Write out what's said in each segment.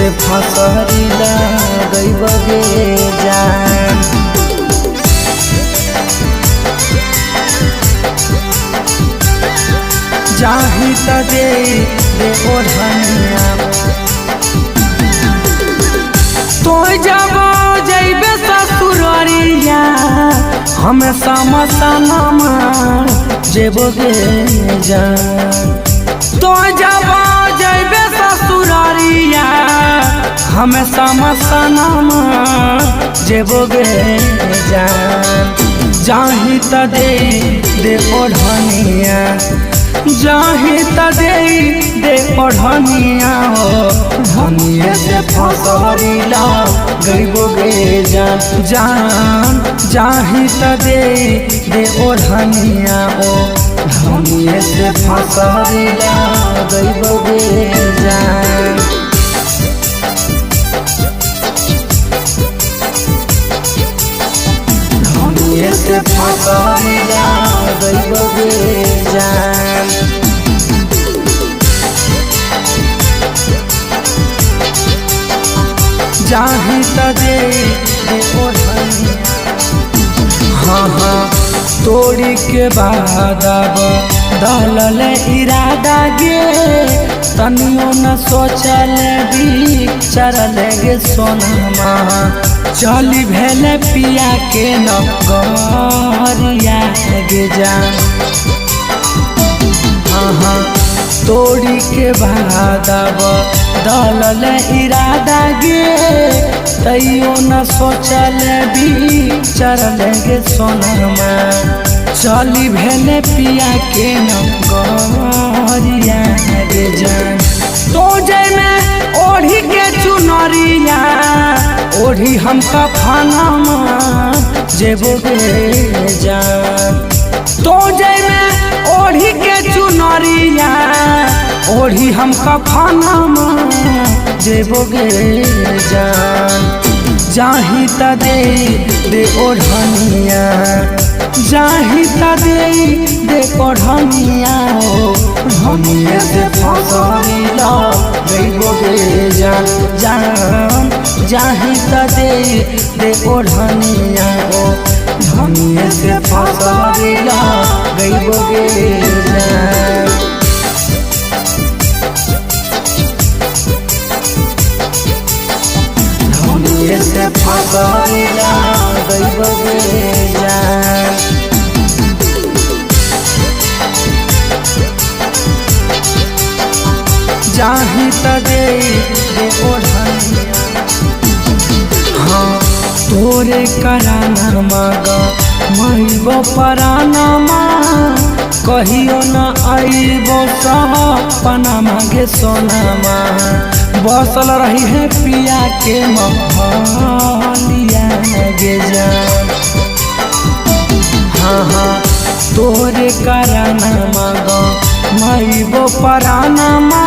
से फसरी लगैब गे जान। जाही त दे ओढ़निया तो जब जैबे ससुररिया हमेशा मसनमा जेबो गे जान। तो जब जैबे ससुररिया हमेशा मसनमा जेबो गे जान। जाही त दे ओढ़निया जाही त दे ओढ़निया हो धनिए से फसरी लगैब गे जान। जान जाही त दे ओढ़निया हो धनिए से फसरी लगैब गे जान। धनिए से फसरी लगैब गे जान। जाही त दे ओढ़निया हाँ हाँ तोड़ी के बाद दलल इरादा गे तनियो न सोचल बिचरल गे सोनमा। चली भेले पिया के नगरिया गे जान। हाँ हाँ तोड़ी के बाद दलल इरादा गे तैयो न सोचल बिचरल गे सोनमा। चली भेले पिया के नगरिया गे जान। तो जैमे ओढ़ी के चुनरिया ओढ़ी हम कफनमा जेबो गे जान। तो जैमे ओढ़ी के चुनरिया ओढ़ी हम कफनमा जेबो गे जान। जाही त दे ओढ़निया जाही त दे ओढ़निया हो धनिए से फसरी लगैब गे जान। जान जाही त दे ओढ़निया हो धनिए से फसरी लगैब गे जान। धनिए से फसरी लगैब गे जान। जाही त दे ओढ़निया हाँ तोरे कराना माग मईबो परानमा कहियो न आईबो सपनमा गे सोनमा। बसल रही है पिया के महलिया गे जान। हाँ हाँ तोरे कराना माग मईबो परानमा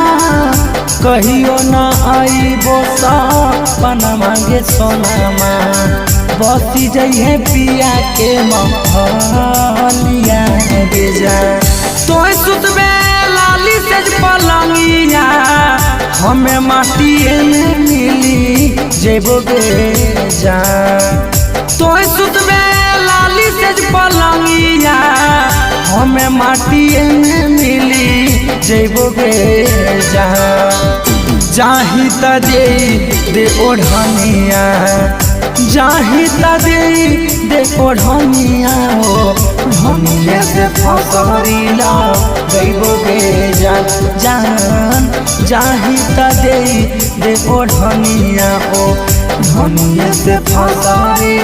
कहियो न आईबो सपनमा गे सोनमा। बसी जइहे पिया के महलिया गे जान। तो सुतबे लाली से पलंगिया हमें माटिए में मिली जेबो गे जान। तो सुतबे लाली से पलंगिया हमें माटिए में मिली जेबो गे जान। जाही त दे ओढ़निया जाही त दे ओढ़निया हो धनिए से फसरी लगैब गे जान। जान जाही त दे ओढ़निया हो धनिए से फसरी